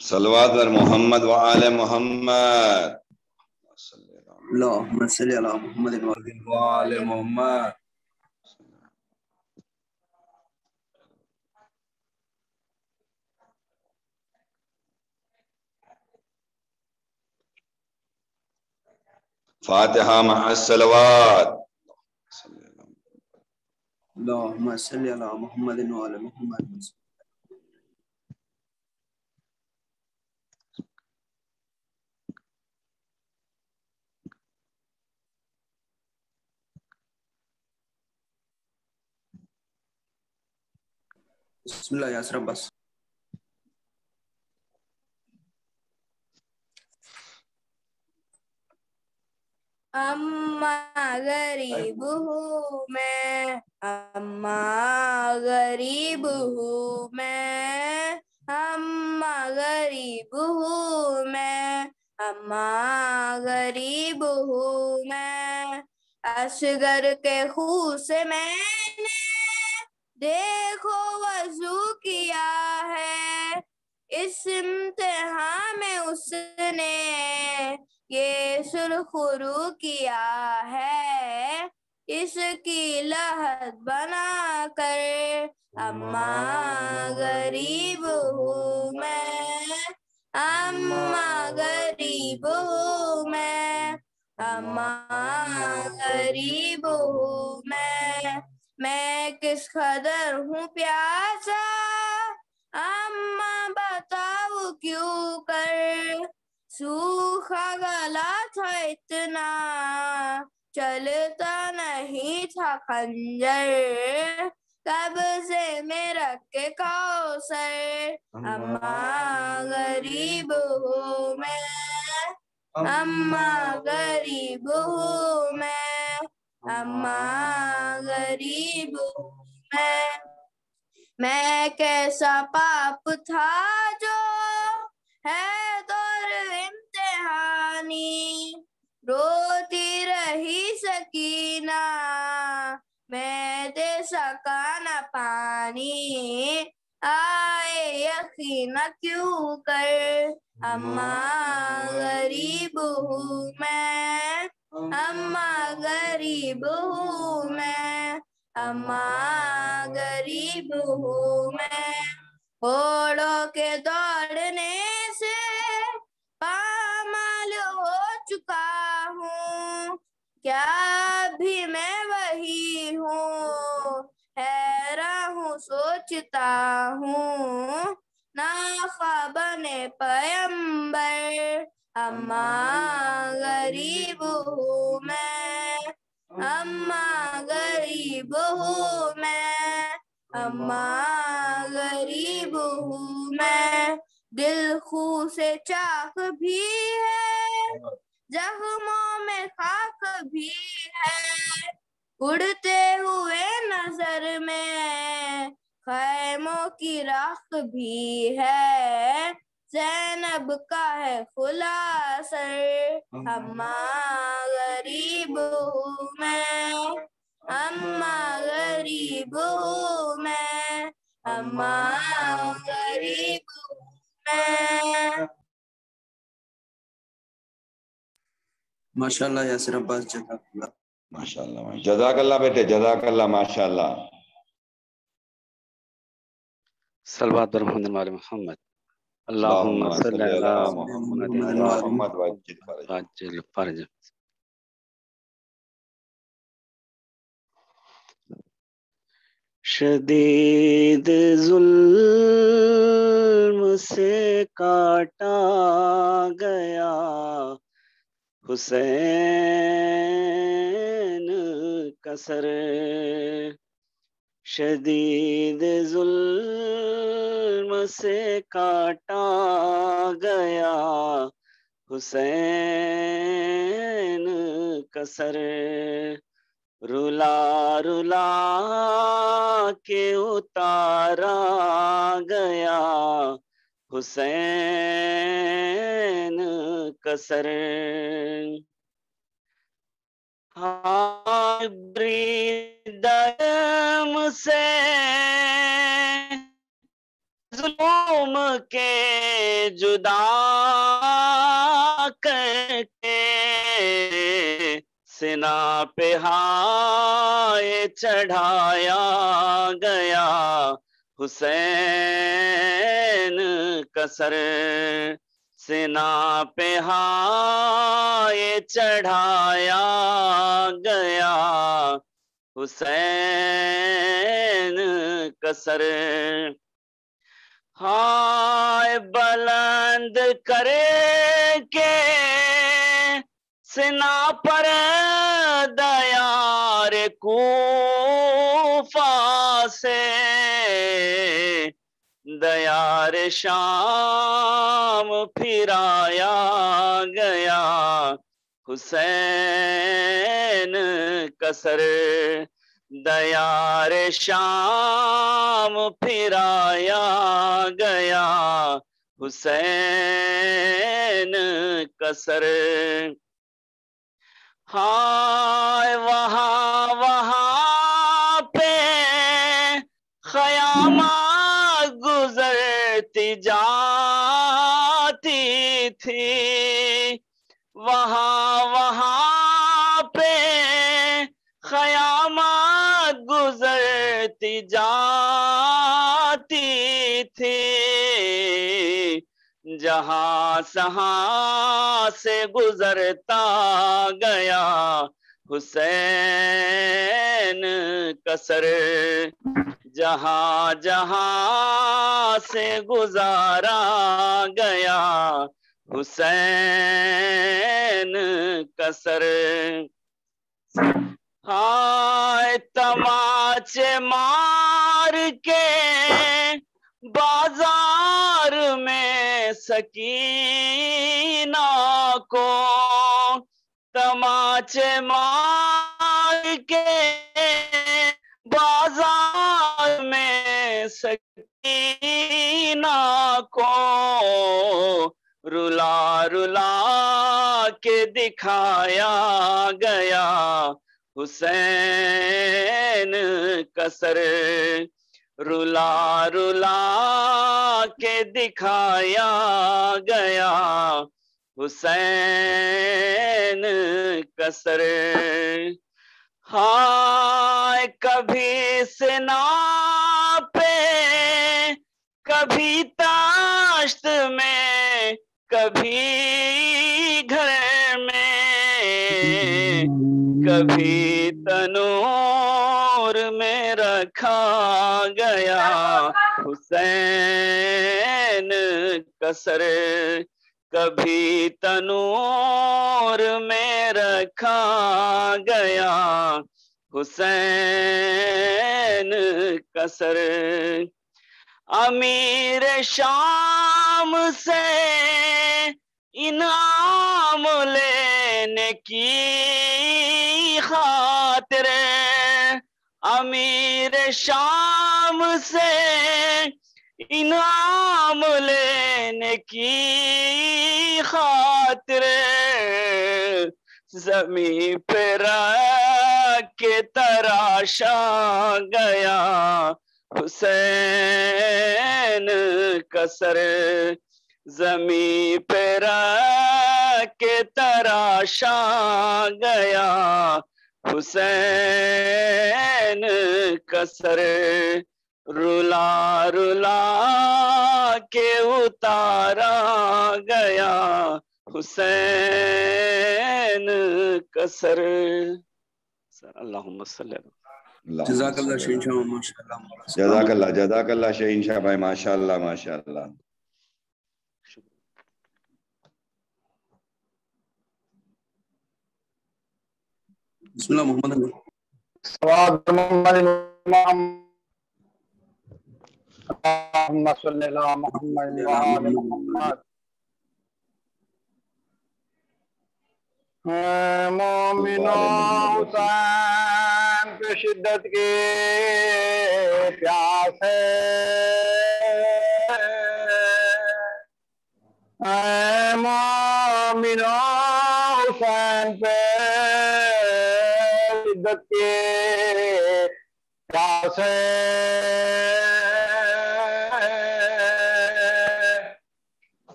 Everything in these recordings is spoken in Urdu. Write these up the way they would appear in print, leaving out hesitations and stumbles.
صلوات بر محمد وآل محمد. اللهم صل على محمد وآل محمد. فاتحہ مع الصلوات. اللهم صل على محمد وعلى محمد. بسم اللہ یاسر عباس. اما غریب ہوں میں، اما غریب ہوں میں، اما غریب ہوں میں، اما غریب ہوں میں. اصغر کے خون سے میں نے دیکھو وضو کیا ہے، اس امتحان میں اس نے یہ سرخ رو کیا ہے. اس کی لحد بنا کر اما غریب ہوں میں، اما غریب ہوں میں، اما غریب ہوں میں کس قدر ہوں پیاسا، اما بتاؤ کیوں کر. سوکھا گلا تھا اتنا چلتا نہیں تھا خنجر، کب سے میرا کے کوثر. اما غریب ہوں میں، اما غریب ہوں میں، اما غریب ہوں میں کیسا پاپ تھا جو ہے دور امتحانی. روتی رہی سکینہ میں دے سکا نہ پانی، آئے یقین کیوں کر. اما غریب ہوں میں، اما غریب ہوں میں، اما غریب ہوں میں. گھوڑوں کے دوڑنے سے پامال ہو چکا ہوں، کیا بھی میں وہی ہوں. حیران ہوں سوچتا ہوں نا خواب نے پیمبر. اما غریب ہوں میں، اما غریب ہوں میں، اما غریب ہوں میں. دل خون سے چاک بھی ہے، زخموں میں خاک بھی ہے. اڑتے ہوئے نظر میں خیموں کی راکھ بھی ہے. زینب کا ہے خلاصہ، اما غریب ہوں میں، اما غریب ہوں میں، اما غریب ہوں میں. ماشاء اللہ یاسر عباس جزاک اللہ. ماشاء اللہ جزاک اللہ بیٹے، جزاک اللہ ماشاء اللہ. صلوات بر محمد وآل محمد. اللہم صلی علی محمد محمد وعجل فرج. وعجل فرج. شدید ظلم سے کاٹا گیا حسین کا سر، شدید ظلم سے کاٹا گیا حسین کا سر. رلا رلا کے اتارا گیا حسین کا سر. دم سے مظلوم کے جدا کر کے سنا پہ ہائے چڑھایا گیا حسین کا سر سنا پہ ہائے چڑھایا گیا حسین کا سر ہائے بلند کرے کے سنا پر دیار کوفہ سے دیار شام پھرایا گیا حسین کا سر دیار شام پھرایا گیا حسین کا سر ہائے وہاں پہ خیامات گزرتی جاتی تھی وہاں پہ خیامات گزرتی جاتی تھی جہاں سہاں سے گزرتا گیا حسین کا سر جہاں جہاں سے گزارا گیا حسین کا سر ہائے تماچے مار کے بازار میں سکینہ کو تماچے مار کے بازار میں سکینہ کو رلا رلا کے دکھایا گیا حسین کا سر رلا رلا کے دکھایا گیا حسین کا سر ہائے کبھی سنا پہ کبھی تاشت میں کبھی گھر میں کبھی تنور میں رکھا گیا حسین کا سر کبھی تنور میں رکھا گیا حسین کا سر امیر شام سے انعام لینے کی خاطر امیر شام سے انعام لینے کی خاطر زمین پہ رکھ کے تراشا گیا حسین کا سر زمین پہ رکھ کے تراشا گیا حسین کا سر رلا رلا کے اتارا گیا حسین کا سر اللہم صلی اللہ جزاک اللہ شہین شاہ ماشاء اللہ جزاک اللہ شہین شاہ بھائی ماشاء اللہ ماشاء اللہ بسم اللہ محمد اللہم صلی اللہ محمد وآل محمد مومنو حسین پہ شدت کی پیاس ہے مومنو حسین پہ شدت کی پیاس ہے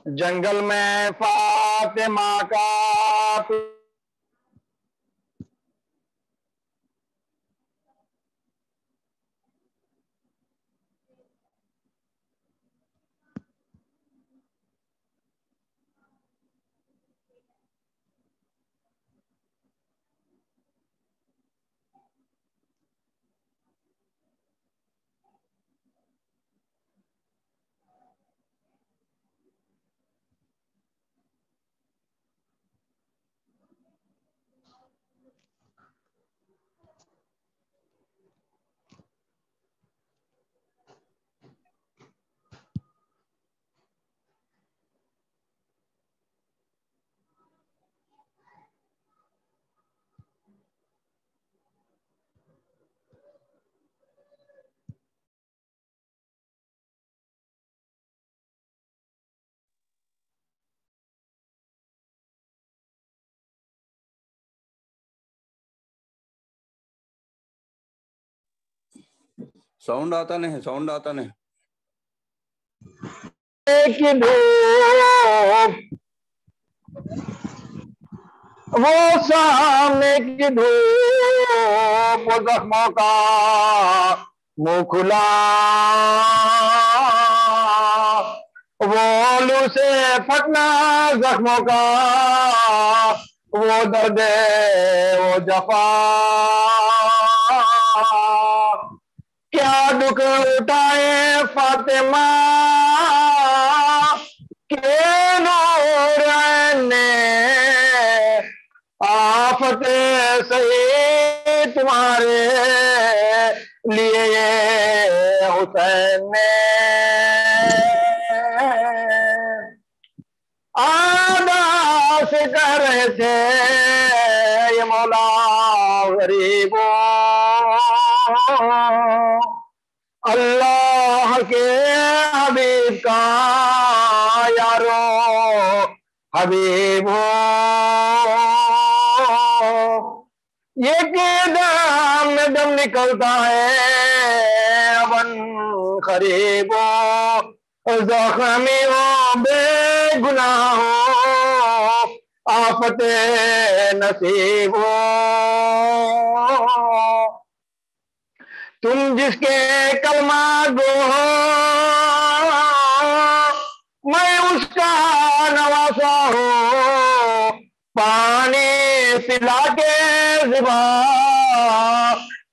جنگل میں فاطمہ کا ساؤنڈ آتا نہیں، ساؤنڈ آتا نہیں. کی دھوپ وہ سامنے کی دھوپ وہ زخموں کا منہ کھلا وہ لو سے پھٹنا زخموں کا وہ درد وہ جفا کیا دکھ اٹھائے فاطمہ کے نور نے آفت سہی تمہارے لیے یہ حسین نے آدھا سے کہہ رہے تھے یہ مولا غریبوں اللہ کے حبیب کا یارو حبیب ہو یہ کہ دم میں دم نکلتا ہے ابن قریب ہو زخمی ہو بے گناہ ہو آفت نصیب ہو تم جس کے کلمہ گو ہو میں اس کا نواسا ہوں پانی پلا کے زبا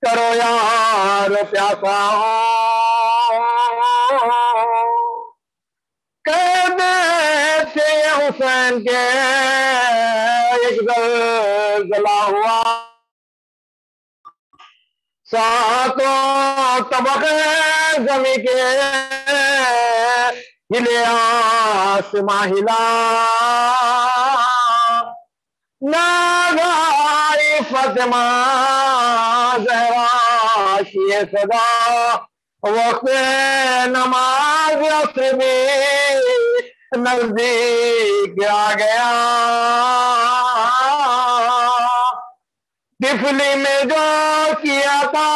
کرو یار پیاسا ہو قید سے حسین کے ایک زلزلہ ہوا ساتوں طبقے زمین کے ہلے آسماں ہلا ناگائی فاطمہ زہرا کی صدا وقت نماز عصر بھی نزدیک آ گیا طفلی میں جو کیا تھا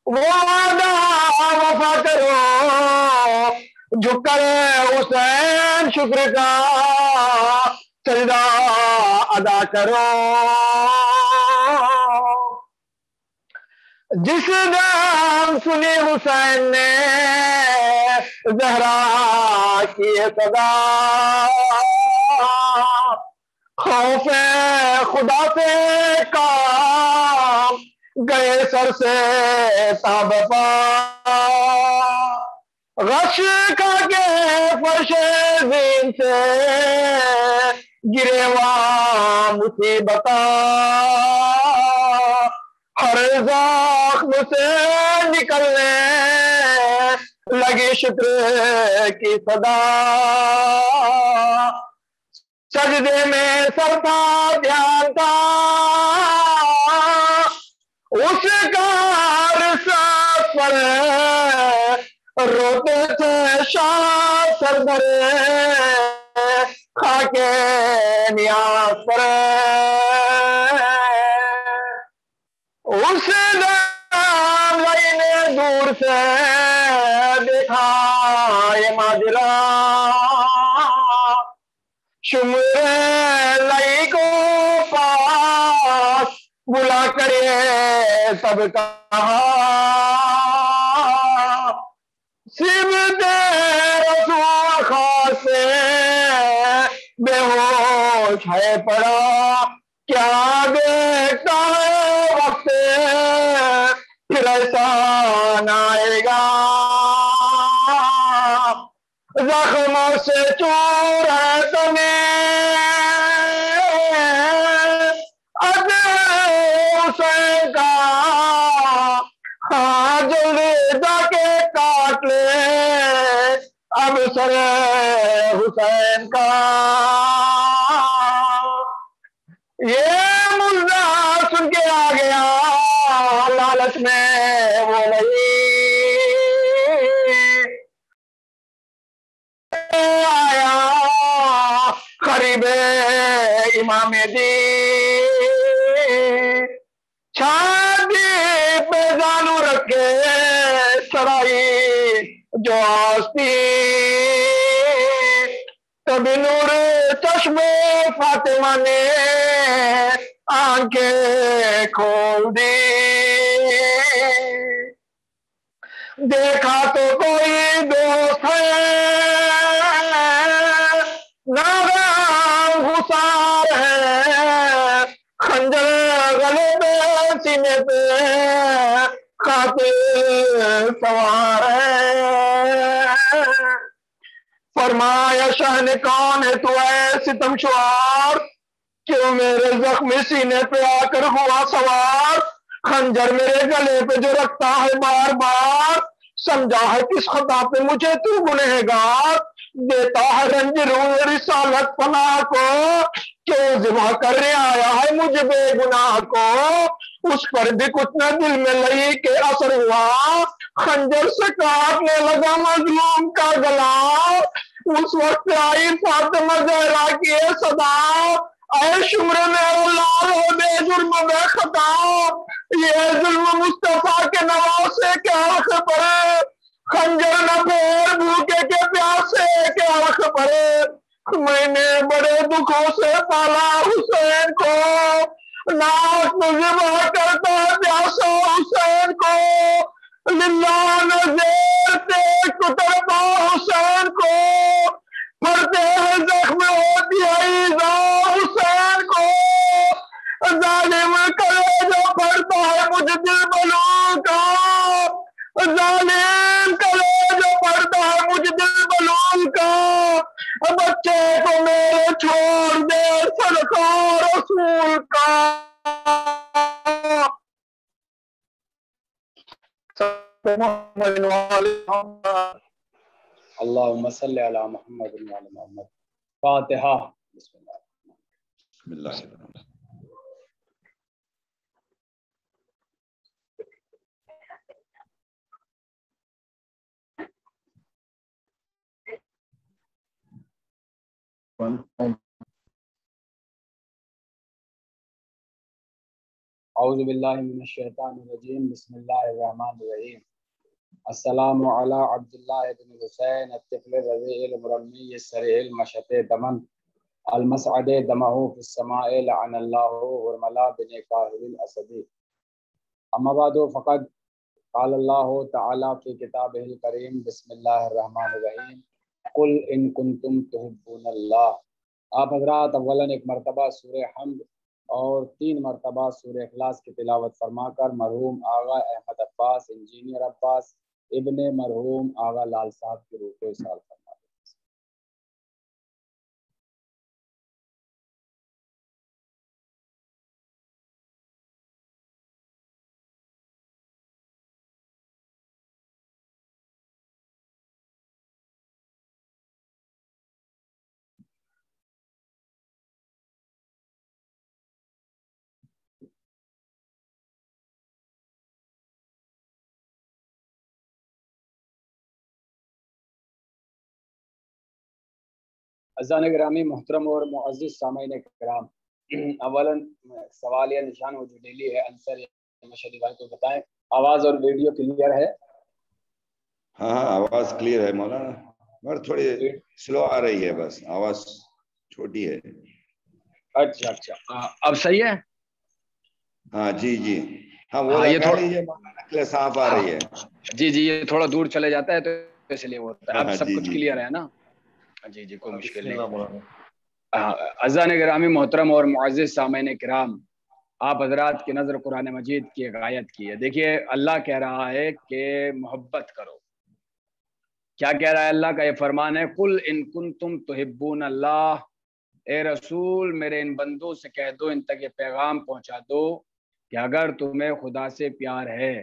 وہ وعدہ وفا کرو جھک کر حسین شکر کا سجدہ ادا کرو جس دم سنی حسین نے زہرا کی صدا خوف خدا سے کام گئے سر سے تاب پا غش کا کے فرش زین سے گرے وا مصیبت ہر زخم سے نکلنے لگی شکر کی صدا سجدے میں سر تھا دھیان تھا اس کا رسالت پر روتے تھے شاہ سردرے خاک نیاز پر اس دم نے دور سے دیکھا یہ ماجرا شمر لئی کو پاس بلا کر یہ سب کہا سمت رسول خاص سے بے ہوش ہے پڑا کیا دیکھتا ہے وقت پھر ایسا نہ آئے گا زخموں سے چور ہے تمہیں حسین کا ہاں جلدی جا کے کاٹ لے اب سر حسین کا یہ مردہ سن کے آ گیا لالچ میں وہ نہیں آیا قریب امام دی چھاتی پہ جانو رکھے سرائی جو آستی کبھی نور چشم فاطمہ نے آنکھیں کھول دی دیکھا تو کوئی دوست ہے ناغام غسار ہے خنجر گلے پہ سینے پہ قاتل سوار ہے فرمایا شہن کون ہے تو اے ستم شوار کیوں میرے زخمی سینے پہ آ کر ہوا سوار خنجر میرے گلے پہ جو رکھتا ہے بار بار سمجھا ہے کس خطا پہ مجھے تو گنہگار دیتا ہے رنج روح رسالت پناہ کو کیوں ذبح کرنے آیا ہے مجھے بے گناہ کو اس پر بھی کچھ نہ دل میں لئی کے اثر ہوا خنجر سے کاٹنے لگا مظلوم کا گلا اس وقت آئی فاطمہ زہرا کی صدا اے شمر میرا لال ہو بے جرم بے خطا یہ ظلم مصطفیٰ کے نواسے کے حق پڑے خنجر نہ پھیر بھوکے کے پیاسے کے حق پڑے میں نے بڑے دکھوں سے پالا حسین کو ناک ذبح کرتا پیاسا حسین کو للہ نظیر دیکھ کترتا حسین کو پھرتے ہیں زخم ہوتی ہے ایزا حسین کو ظالم کرے جو پھرتا ہے مجھ دل بلوں کا ظالم کرے جو پھرتا ہے مجھ دل بلوں کا بچے کو میرے چھوڑ دے صدقہ رسول کا اللہم صلی علی محمد وعلی محمد فاتحہ بسم اللہ بسم اللہ الرحمن الرحیم اعوذ باللہ من الشیطان الرجیم بسم اللہ الرحمن الرحیم السلام علی عبداللہ بن حسین الطفل الرضیع المرمی السریع المشط دمن المسعد دمہ فی السماء لعن اللہ ورملا بن کاہل الاسدی اما بعد فقد قال اللہ تعالی فی کتابہ الکریم بسم اللہ الرحمن الرحیم قل ان کنتم تحبون اللہ۔ آپ حضرات اولاً ایک مرتبہ سورہ حمد اور 3 مرتبہ سورہ اخلاص کی تلاوت فرما کر مرحوم آغا احمد عباس انجینئر عباس ابن مرحوم آغا لال صاحب کی روح کو اصال فرما دیں۔ عزیزان گرامی محترم اور معزز سامعین کرام، اولاً سوال یا نشان وہ جو ڈیلی ہے انصر مشہدی بھائی کو بتائیں آواز اور ویڈیو کلیئر ہے؟ ہاں آواز کلیئر ہے مولانا۔ مگر تھوڑی سلو آ رہی ہے، بس آواز چھوٹی ہے. اچھا اچھا، اب صحیح ہے؟ ہاں جی جی، ہاں وہ یہ لگا لیجیے مولانا، صاف آ رہی ہے. جی جی، یہ تھوڑا دور چلے جاتا ہے تو اس لیے ہوتا ہے. اب ہاں سب جی کچھ جی کلیئر ہے نا؟ جی جی، کوئی مشکل نہیں. اذان گرامی محترم اور معزز سامعین کرام، آپ حضرات کی نظر قرآن مجید کی ایک آیت کی ہے. دیکھیے اللہ کہہ رہا ہے کہ محبت کرو. کیا کہہ رہا ہے اللہ کا یہ فرمان ہے، قل ان کنتم تحبون اللہ، اے رسول میرے ان بندوں سے کہہ دو، ان تک یہ پیغام پہنچا دو کہ اگر تمہیں خدا سے پیار ہے،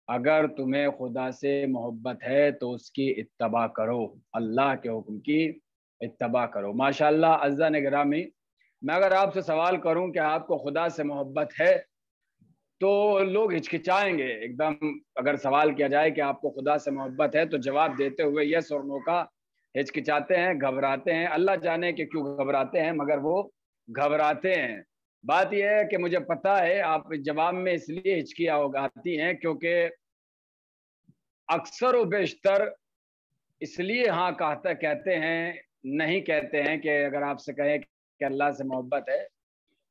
اگر تمہیں خدا سے محبت ہے تو اس کی اتباع کرو، اللہ کے حکم کی اتباع کرو. ماشاءاللہ عزیزان گرامی، میں اگر آپ سے سوال کروں کہ آپ کو خدا سے محبت ہے تو لوگ ہچکچائیں گے ایک دم. اگر سوال کیا جائے کہ آپ کو خدا سے محبت ہے تو جواب دیتے ہوئے یس اور نو کا ہچکچاتے ہیں، گھبراتے ہیں. اللہ جانے کہ کیوں گھبراتے ہیں، مگر وہ گھبراتے ہیں. بات یہ ہے کہ مجھے پتا ہے آپ جواب میں اس لیے ہچکیاں اگاتی ہیں کیونکہ اکثر و بیشتر اس لیے ہاں کہتے ہیں، نہیں کہتے ہیں کہ اگر آپ سے کہیں کہ اللہ سے محبت ہے،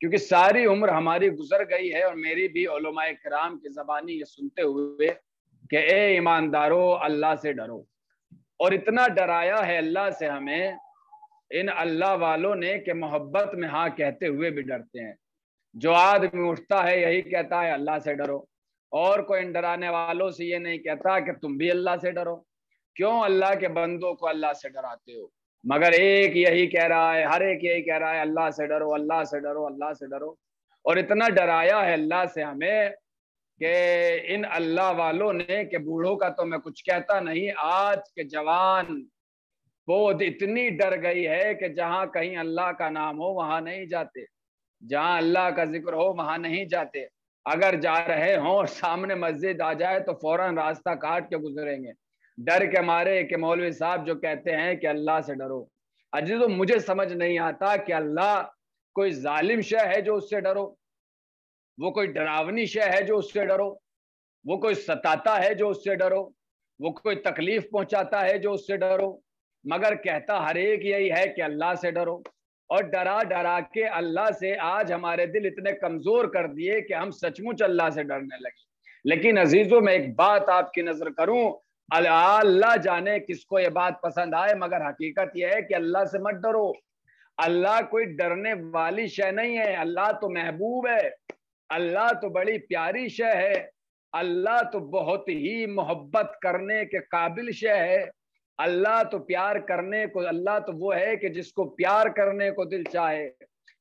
کیونکہ ساری عمر ہماری گزر گئی ہے اور میری بھی علماء کرام کی زبانی یہ سنتے ہوئے کہ اے ایماندارو اللہ سے ڈرو. اور اتنا ڈرایا ہے اللہ سے ہمیں ان اللہ والوں نے کہ محبت میں ہاں کہتے ہوئے بھی ڈرتے ہیں. جو آدمی اٹھتا ہے یہی کہتا ہے اللہ سے ڈرو، اور کوئی ان ڈرانے والوں سے یہ نہیں کہتا کہ تم بھی اللہ سے ڈرو. کیوں اللہ کے بندوں کو اللہ سے ڈراتے ہو؟ مگر ایک یہی کہہ رہا ہے، ہر ایک یہی کہہ رہا ہے اللہ سے ڈرو، اللہ سے ڈرو، اللہ سے ڈرو. اور اتنا ڈرایا ہے اللہ سے ہمیں کہ ان اللہ والوں نے کہ بوڑھوں کا تو میں کچھ کہتا نہیں، آج کے جوان بہت اتنی ڈر گئی ہے کہ جہاں کہیں اللہ کا نام ہو وہاں نہیں جاتے، جہاں اللہ کا ذکر ہو وہاں نہیں جاتے. اگر جا رہے ہوں اور سامنے مسجد آ جائے تو فوراً راستہ کاٹ کے گزریں گے، ڈر کے مارے کہ مولوی صاحب جو کہتے ہیں کہ اللہ سے ڈرو. عزیزو مجھے سمجھ نہیں آتا کہ اللہ کوئی ظالم شے ہے جو اس سے ڈرو، وہ کوئی ڈراونی شے ہے جو اس سے ڈرو، وہ کوئی ستاتا ہے جو اس سے ڈرو، وہ کوئی تکلیف پہنچاتا ہے جو اس سے ڈرو. مگر کہتا ہر ایک یہی ہے کہ اللہ سے ڈرو. اور ڈرا ڈرا کے اللہ سے آج ہمارے دل اتنے کمزور کر دیے کہ ہم سچ مچ اللہ سے ڈرنے لگے. لیکن عزیزو میں ایک بات آپ کی نظر کروں، اللہ جانے کس کو یہ بات پسند آئے، مگر حقیقت یہ ہے کہ اللہ سے مت ڈرو. اللہ کوئی ڈرنے والی شے نہیں ہے، اللہ تو محبوب ہے، اللہ تو بڑی پیاری شے ہے، اللہ تو بہت ہی محبت کرنے کے قابل شے ہے. اللہ تو پیار کرنے کو، اللہ تو وہ ہے کہ جس کو پیار کرنے کو دل چاہے.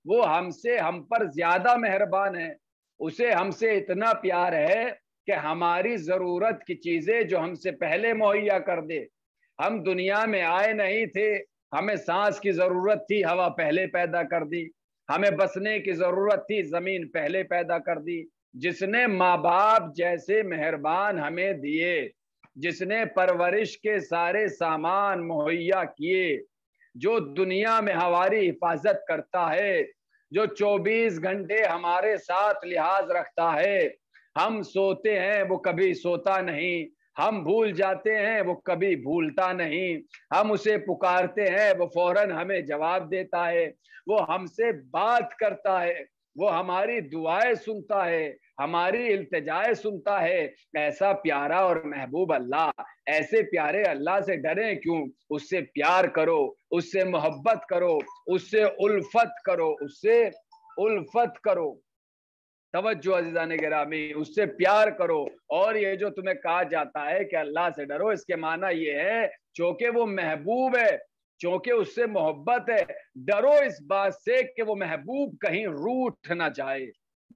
وہ ہم پر زیادہ مہربان ہے، اسے ہم سے اتنا پیار ہے کہ ہماری ضرورت کی چیزیں جو ہم سے پہلے مہیا کر دے. ہم دنیا میں آئے نہیں تھے، ہمیں سانس کی ضرورت تھی، ہوا پہلے پیدا کر دی. ہمیں بسنے کی ضرورت تھی، زمین پہلے پیدا کر دی. جس نے ماں باپ جیسے مہربان ہمیں دیے، جس نے پرورش کے سارے سامان مہیا کیے، جو دنیا میں ہماری حفاظت کرتا ہے، جو 24 گھنٹے ہمارے ساتھ لحاظ رکھتا ہے. ہم سوتے ہیں وہ کبھی سوتا نہیں، ہم بھول جاتے ہیں وہ کبھی بھولتا نہیں، ہم اسے پکارتے ہیں وہ فوراً ہمیں جواب دیتا ہے، وہ ہم سے بات کرتا ہے، وہ ہماری دعائیں سنتا ہے، ہماری التجائیں سنتا ہے. ایسا پیارا اور محبوب اللہ، ایسے پیارے اللہ سے ڈریں کیوں؟ اس سے پیار کرو، اس سے محبت کرو، اس سے الفت کرو، اس سے الفت کرو. توجہ عزیزان گرامی، اس سے پیار کرو. اور یہ جو تمہیں کہا جاتا ہے کہ اللہ سے ڈرو، اس کے معنی یہ ہے چونکہ وہ محبوب ہے، چونکہ اس سے محبت ہے، ڈرو اس بات سے کہ وہ محبوب کہیں روٹھ نہ جائے.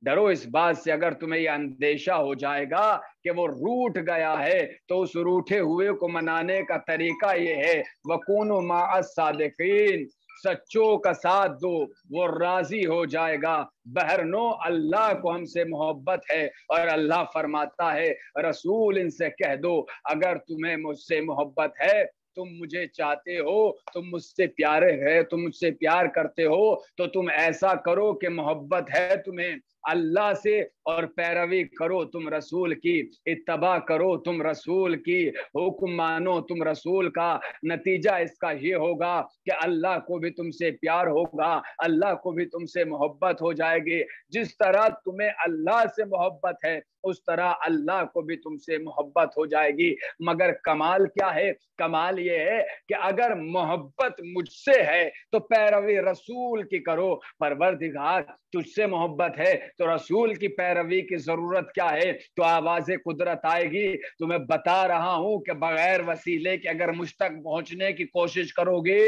ڈرو اس بات سے، اگر تمہیں یہ اندیشہ ہو جائے گا کہ وہ روٹھ گیا ہے تو اس روٹھے ہوئے کو منانے کا طریقہ یہ ہے وَكُونُوا مَعَ الصَّادِقِينَ، سچوں کا ساتھ دو، وہ راضی ہو جائے گا. بہرنو اللہ کو ہم سے محبت ہے، اور اللہ فرماتا ہے رسول ان سے کہہ دو اگر تمہیں مجھ سے محبت ہے، تم مجھے چاہتے ہو، تم مجھ سے پیارے ہے، تم مجھ سے پیار کرتے ہو تو تم ایسا کرو کہ محبت ہے تمہیں اللہ سے اور پیروی کرو تم رسول کی، اتباع کرو تم رسول کی، حکم مانو تم رسول کا۔ نتیجہ اس کا یہ ہوگا کہ اللہ کو بھی تم سے پیار ہوگا، اللہ کو بھی تم سے محبت ہو جائے گی۔ جس طرح تمہیں اللہ سے محبت ہے اس طرح اللہ کو بھی تم سے محبت ہو جائے گی۔ مگر کمال کیا ہے؟ کمال یہ ہے کہ اگر محبت مجھ سے ہے تو پیروی رسول کی کرو۔ پروردگار تجھ سے محبت ہے تو رسول کی پیروی کی ضرورت کیا ہے؟ تو آواز قدرت آئے گی۔ تو میں بتا رہا ہوں کہ بغیر وسیلے کے اگر مجھ تک پہنچنے کی کوشش کرو گے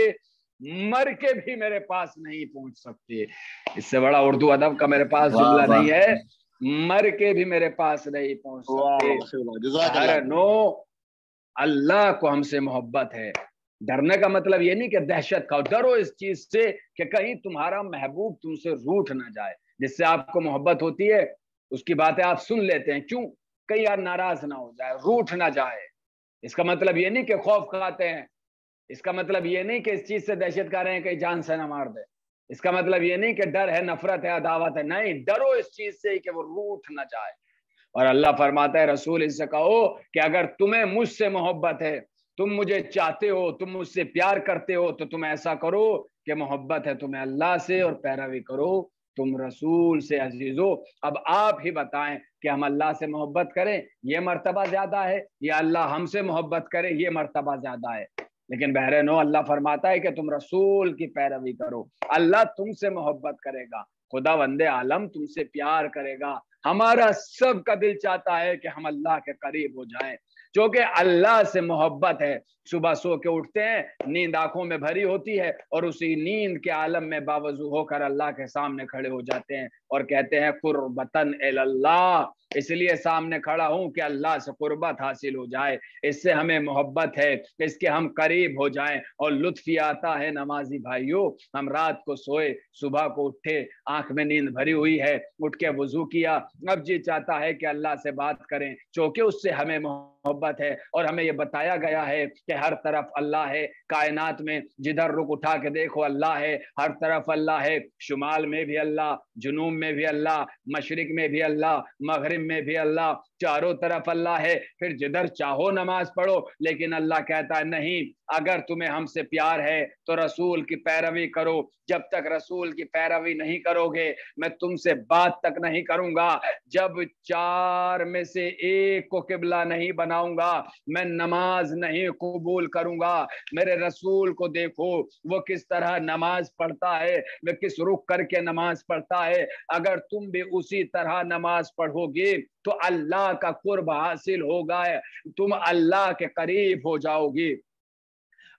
مر کے بھی میرے پاس نہیں پہنچ سکتے۔ اس سے بڑا اردو ادب کا میرے پاس جملہ نہیں ہے، مر کے بھی میرے پاس نہیں پہنچ سکتے۔ ہر نو اللہ کو ہم سے محبت ہے۔ ڈرنے کا مطلب یہ نہیں کہ دہشت کھاؤ، ڈرو اس چیز سے کہ کہیں تمہارا محبوب تم سے روٹھ نہ جائے۔ جس سے آپ کو محبت ہوتی ہے اس کی باتیں آپ سن لیتے ہیں، کیوں؟ کہیں یار ناراض نہ ہو جائے، روٹھ نہ جائے۔ اس کا مطلب یہ نہیں کہ خوف کھاتے ہیں، اس کا مطلب یہ نہیں کہ اس چیز سے دہشت کر رہے ہیں کہ جان سے نہ مار دے، اس کا مطلب یہ نہیں کہ ڈر ہے، نفرت ہے، عداوت ہے، نہیں، ڈرو اس چیز سے کہ وہ روٹھ نہ جائے۔ اور اللہ فرماتا ہے رسول اس سے کہو کہ اگر تمہیں مجھ سے محبت ہے، تم مجھے چاہتے ہو، تم مجھ سے پیار کرتے ہو، تو تم ایسا کرو کہ محبت ہے تمہیں اللہ سے اور پیروی کرو تم رسول سے۔ عزیزو اب آپ ہی بتائیں کہ ہم اللہ سے محبت کریں یہ مرتبہ زیادہ ہے یا اللہ ہم سے محبت کرے یہ مرتبہ زیادہ ہے؟ لیکن بہرحال اللہ فرماتا ہے کہ تم رسول کی پیروی کرو، اللہ تم سے محبت کرے گا، خدا وند عالم تم سے پیار کرے گا۔ ہمارا سب کا دل چاہتا ہے کہ ہم اللہ کے قریب ہو جائیں، چونکہ اللہ سے محبت ہے۔ صبح سو کے اٹھتے ہیں، نیند آنکھوں میں بھری ہوتی ہے اور اسی نیند کے عالم میں باوضو ہو کر اللہ کے سامنے کھڑے ہو جاتے ہیں اور کہتے ہیں قربتن اللہ، اس لیے سامنے کھڑا ہوں کہ اللہ سے قربت حاصل ہو جائے، اس سے ہمیں محبت ہے، اس کے ہم قریب ہو جائیں۔ اور لطف یہ آتا ہے نمازی بھائیوں، ہم رات کو سوئے، صبح کو اٹھے، آنکھ میں نیند بھری ہوئی ہے، اٹھ کے وضو کیا، اب جی چاہتا ہے کہ اللہ سے بات کریں، چونکہ اس سے ہمیں محبت ہے۔ اور ہمیں یہ بتایا گیا ہے کہ ہر طرف اللہ ہے، کائنات میں جدھر رخ اٹھا کے دیکھو اللہ ہے، ہر طرف اللہ ہے، شمال میں بھی اللہ، جنوب میں بھی اللہ، مشرق میں بھی اللہ، مغرب میں بھی اللہ، چاروں طرف اللہ ہے۔ پھر جدھر چاہو نماز پڑھو، لیکن اللہ کہتا ہے نہیں، اگر تمہیں ہم سے پیار ہے تو رسول کی پیروی کرو۔ جب تک رسول کی پیروی نہیں کرو گے میں تم سے بات تک نہیں کروں گا۔ جب چار میں سے ایک کو قبلہ نہیں بناؤں گا میں نماز نہیں قبول کروں گا۔ میرے رسول کو دیکھو وہ کس طرح نماز پڑھتا ہے، وہ کس رخ کر کے نماز پڑھتا ہے۔ اگر تم بھی اسی طرح نماز پڑھو گے تو اللہ کا قرب حاصل ہوگا، تم اللہ کے قریب ہو جاؤ گی۔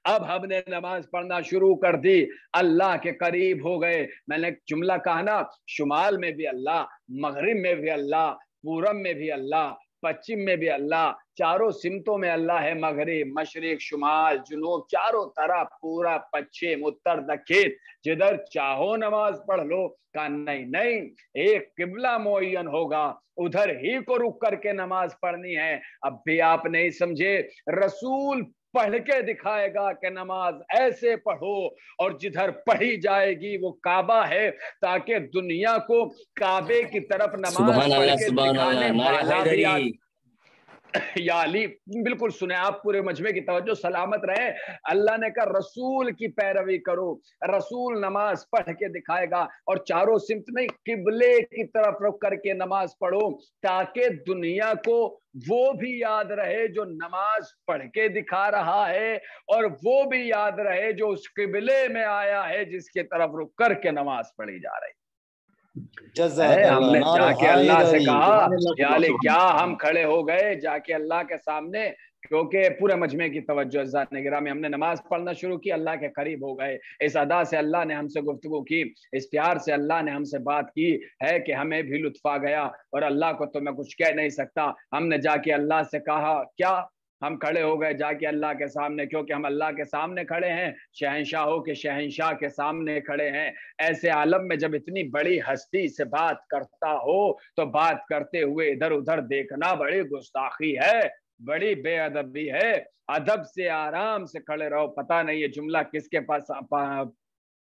اب ہم نے نماز پڑھنا شروع کر دی، اللہ کے قریب ہو گئے۔ میں نے جملہ کہا نا، شمال میں بھی اللہ، مغرب میں بھی اللہ، پورب میں بھی اللہ، پچھم میں بھی اللہ، چاروں سمتوں میں اللہ ہے، مغرب، مشرق، شمال، جنوب، چاروں طرف، پورا، پچھم، اتر، دکھن، جدھر چاہو نماز پڑھ لو۔ کہا نہیں، ایک قبلہ معین ہوگا، ادھر ہی کو رک کر کے نماز پڑھنی ہے۔ اب بھی آپ نہیں سمجھے، رسول پڑھ کے دکھائے گا کہ نماز ایسے پڑھو، اور جدھر پڑھی جائے گی وہ کعبہ ہے، تاکہ دنیا کو کعبے کی طرف نماز پڑھ کے دکھانے والا بھی یا علی۔ بالکل سنیں آپ، پورے مجمع کی توجہ سلامت رہے۔ اللہ نے کہا رسول کی پیروی کرو، رسول نماز پڑھ کے دکھائے گا، اور چاروں سمت نہیں، قبلے کی طرف رخ کر کے نماز پڑھو، تاکہ دنیا کو وہ بھی یاد رہے جو نماز پڑھ کے دکھا رہا ہے، اور وہ بھی یاد رہے جو اس قبلے میں آیا ہے جس کی طرف رخ کر کے نماز پڑھی جا رہی۔ ہم نے جا کے اللہ سے کہا یا علی، کیا ہم کھڑے ہو گئے جا کے اللہ کے سامنے، کیونکہ پورے مجمع کی توجہ عزیزان گرامی، ہم نے نماز پڑھنا شروع کی، اللہ کے قریب ہو گئے۔ اس ادا سے اللہ نے ہم سے گفتگو کی، اس پیار سے اللہ نے ہم سے بات کی ہے کہ ہمیں بھی لطف آ گیا، اور اللہ کو تو میں کچھ کہہ نہیں سکتا۔ ہم نے جا کے اللہ سے کہا، کیا ہم کھڑے ہو گئے جا کے اللہ کے سامنے، کیونکہ ہم اللہ کے سامنے کھڑے ہیں، شہنشاہوں کے شہنشاہ کے سامنے کھڑے ہیں۔ ایسے عالم میں جب اتنی بڑی ہستی سے بات کرتا ہو تو بات کرتے ہوئے ادھر ادھر دیکھنا بڑی گستاخی ہے، بڑی بے ادبی ہے۔ ادب سے آرام سے کھڑے رہو۔ پتہ نہیں یہ جملہ کس کے پاس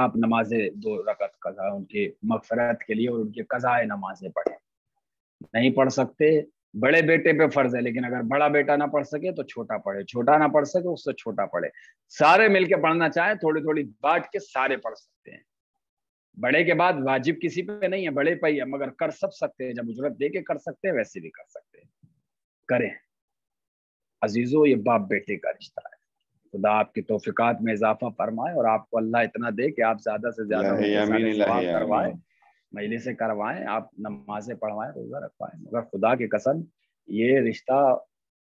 آپ نمازیں 2 رکعت قضا ان کی مغفرت کے لیے اور ان کی قضاء نمازیں پڑھیں. نہیں پڑھ سکتے بڑے بیٹے پہ فرض ہے، لیکن اگر بڑا بیٹا نہ پڑھ سکے تو چھوٹا پڑھے، چھوٹا نہ پڑھ سکے اس سے چھوٹا پڑھے. سارے مل کے پڑھنا چاہیں تھوڑی تھوڑی بانٹ کے سارے پڑھ سکتے ہیں. بڑے کے بعد واجب کسی پہ نہیں ہے، بڑے پہ ہی ہے، مگر کر سب سکتے ہیں. جب اجرت دے کے کر سکتے ہیں ویسے بھی کر سکتے ہیں. کریں عزیزو، یہ باپ بیٹے کا رشتہ ہے. خدا آپ کی توفیقات میں اضافہ فرمائے اور آپ کو اللہ اتنا دے کہ آپ زیادہ سے زیادہ ثواب کروائیں، مجلسیں کروائیں، آپ نمازیں پڑھوائیں، روزہ رکھوائیں. مگر خدا کی قسم یہ رشتہ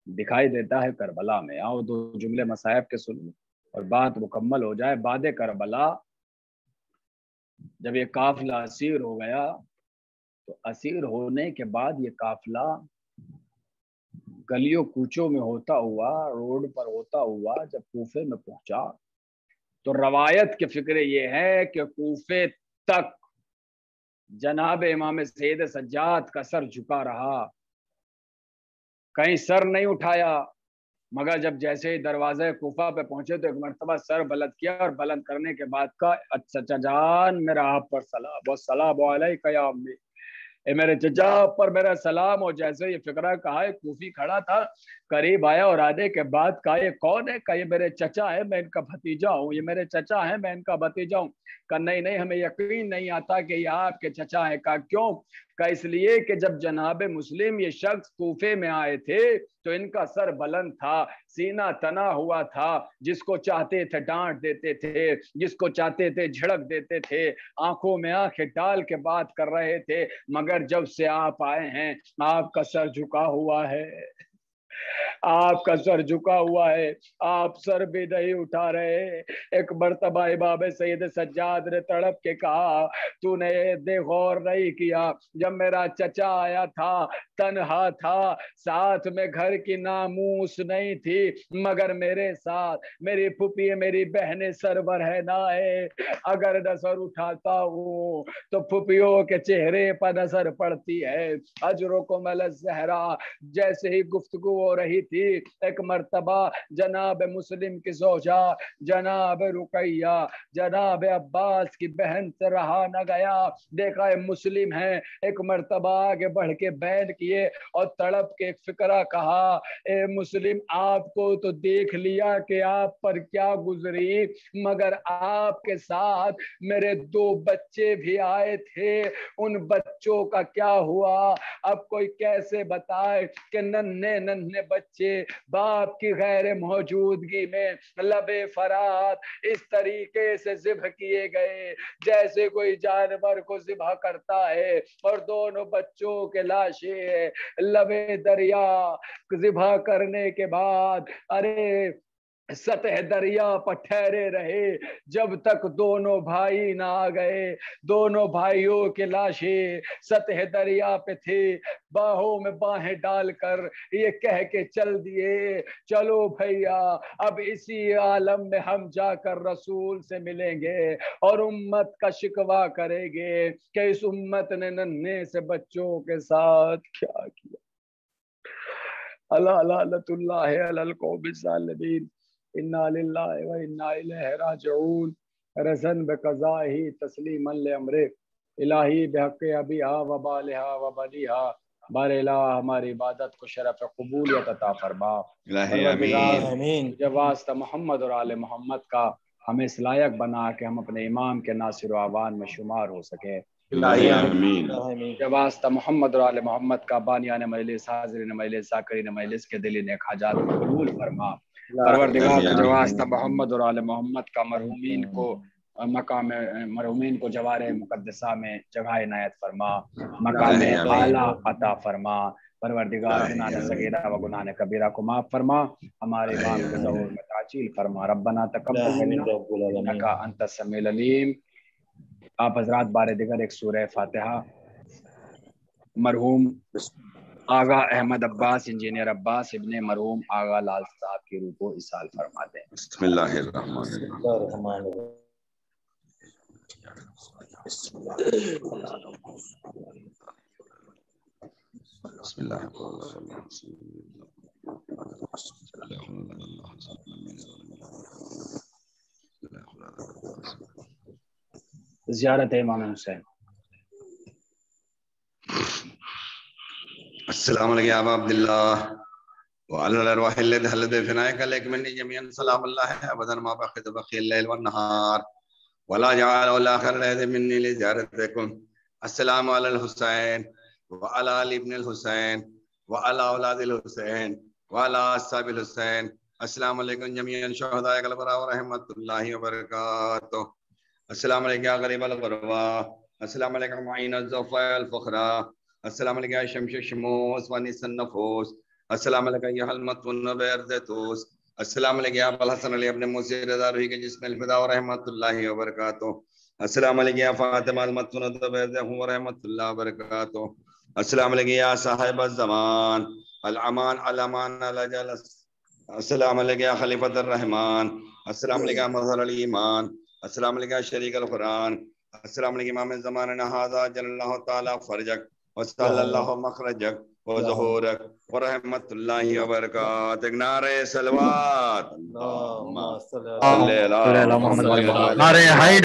دکھائی دیتا ہے کربلا میں. آؤ 2 جملے مصائب کے سنو اور بات مکمل ہو جائے. بعد کربلا جب یہ قافلہ اسیر ہو گیا تو اسیر ہونے کے بعد یہ قافلہ گلیوں کوچوں میں ہوتا ہوا، روڈ پر ہوتا ہوا جب کوفے میں پہنچا تو روایت کے فکر یہ ہے کہ کوفے تک جناب امام سید سجاد کا سر جھکا رہا، کہیں سر نہیں اٹھایا. مگر جب جیسے ہی دروازے کوفہ پہ پہنچے تو ایک مرتبہ سر بلند کیا اور بلند کرنے کے بعد کا چچا جان میرا آپ پر سلام، والسلام علیکہ یا امی، اے میرے چچا پر میرا سلام. اور جیسے یہ فقرہ کہا ایک کوفی کھڑا تھا، قریب آیا اور آنے کے بعد کہا یہ کون ہے؟ کہا یہ میرے چچا ہے، میں ان کا بھتیجا ہوں. یہ میرے چچا ہے، میں ان کا بھتیجا ہوں. کہا نہیں ہمیں یقین نہیں آتا کہ یہ آپ کے چچا ہے. کہا کیوں؟ کہا اس لیے کہ جب جناب مسلم یہ شخص کوفے میں آئے تھے تو ان کا سر بلند تھا، سینہ تنا ہوا تھا، جس کو چاہتے تھے ڈانٹ دیتے تھے، جس کو چاہتے تھے جھڑک دیتے تھے، آنکھوں میں آنکھیں ڈال کے بات کر رہے تھے. مگر جب سے آپ آئے ہیں آپ کا سر جھکا ہوا ہے، آپ کا سر جھکا ہوا ہے، آپ سر بھی نہیں اٹھا رہے. ایک مرتبہ امام سید سجاد نے تڑپ کے کہا تو نے دے غور نہیں کیا، جب میرا چچا آیا تھا تنہا تھا، ساتھ میں گھر کی ناموس نہیں تھی، مگر میرے ساتھ میری پھپھی میری بہنیں سرور ہے نہ ہے. اگر نظر اٹھاتا ہوں تو پھپھیوں کے چہرے پر نظر پڑتی ہے. اجرکم علی الزہرا. جیسے ہی گفتگو ہو رہی تھی ایک مرتبہ جناب مسلم کی زوجہ جناب رقیہ جناب عباس کی بہن سے رہا نہ گیا، دیکھا ہے مسلم ہے، ایک مرتبہ آگے بڑھ کے بیان کیے اور تڑپ کے ایک فقرہ کہا اے مسلم آپ کو تو دیکھ لیا کہ آپ پر کیا گزری، مگر آپ کے ساتھ میرے 2 بچے بھی آئے تھے، ان بچوں کا کیا ہوا؟ اب کوئی کیسے بتائے کہ ننھے بچے باپ کی غیر موجودگی میں لبے فرات اس طریقے سے ذبح کیے گئے جیسے کوئی جانور کو ذبح کرتا ہے، اور دونوں بچوں کے لاشیں لبے دریا ذبح کرنے کے بعد ارے سطح دریا پر ٹھہرے رہے جب تک دونوں بھائی نہ آ گئے. دونوں بھائیوں کے لاشیں سطح دریا پہ تھے، باہوں میں باہیں ڈال کر یہ کہہ کے چل دیے چلو بھیا اب اسی عالم میں ہم جا کر رسول سے ملیں گے اور امت کا شکوہ کریں گے کہ اس امت نے ننھے سے بچوں کے ساتھ کیا کیا. اللہ لعنت اللہ علی القوم الظالمین. انا للہ و انا الیہ راجعون. رضن بقضائہ تسلیما لامرہ الہی بحق ابیہا و بالہا و بنیہا. بار الہ ہماری عبادت کو شرف قبولیت عطا فرما. آمین. جب واسطہ محمد اور آل محمد کا ہمیں اس لائق بنا کہ ہم اپنے امام کے ناصر و عوان میں شمار ہو سکے. جب واسطہ محمد اور آل محمد کا بانیان مجلس حاضرین مجلس ذاکرین مجلس کے دلی نیک حاجات کو قبول فرما. پروردگار جو واسطہ محمد اور آل محمد کا مرحومین کو مقام مرحومین کو جوار مقدسہ میں جگہ عنایت فرما، مقام اعلیٰ عطا فرما. پروردگار گناہ صغیرہ و گناہ کبیرہ کو معاف فرما، ہمارے امام کے ظہور میں تعجیل فرما. ربنا تقبل منا انک انت السمیع العلیم. آپ حضرات بار دیگر ایک سورہ فاتحہ مرحوم آغا احمد عباس انجینئر عباس ابن مرحوم آغا لال صاحب کی روح کو اصال فرما دیں. بسم اللہ الرحمن الرحیم. بسم اللہ زیارت امام حسین. السلام علیکم یا ابا عبداللہ وعلى الارواح التي حلت بفنائك عليك مني جميعا سلام الله ابدا ما بقيت بقي الليل والنهار ولا جعل ولا خير لهذه مني لزيارتكم. السلام على الحسين وعلى آل ابن الحسين وعلى اولاد الحسين وعلى اصحاب الحسين. السلام علیکم جميعا شهداء البراء ورحمۃ اللہ وبرکاتہ. السلام علیکم یا غریب الغرباء. السلام علیکم معین الزوفاء الفخراء. السلام علیکم یا شمس الشموس ونیس النفوس. السلام علیکم یا حلمت النبیر ذاتوس. السلام علیکم یا ابو الحسن علی ابن موسی رضا روحی کے جسم الفدا ورحمۃ اللہ وبرکاتہ. السلام علیکم یا فاطمہ المت النبیر ذاتوس ورحمۃ اللہ وبرکاتہ. السلام علیکم یا صاحب الزمان الامان الامان الاجل. السلام علیکم یا خلیفۃ الرحمن. السلام علیکم یا مظہر الایمان. السلام علیکم یا شریک القرآن. السلام علیکم امام زماننا ھذا جل اللہ تعالی فرجک وصلی اللہ مخرجک وظہورک ورحمۃ اللہ وبرکاتہ. نعرہ صلوات. اللہم صلی علی محمد.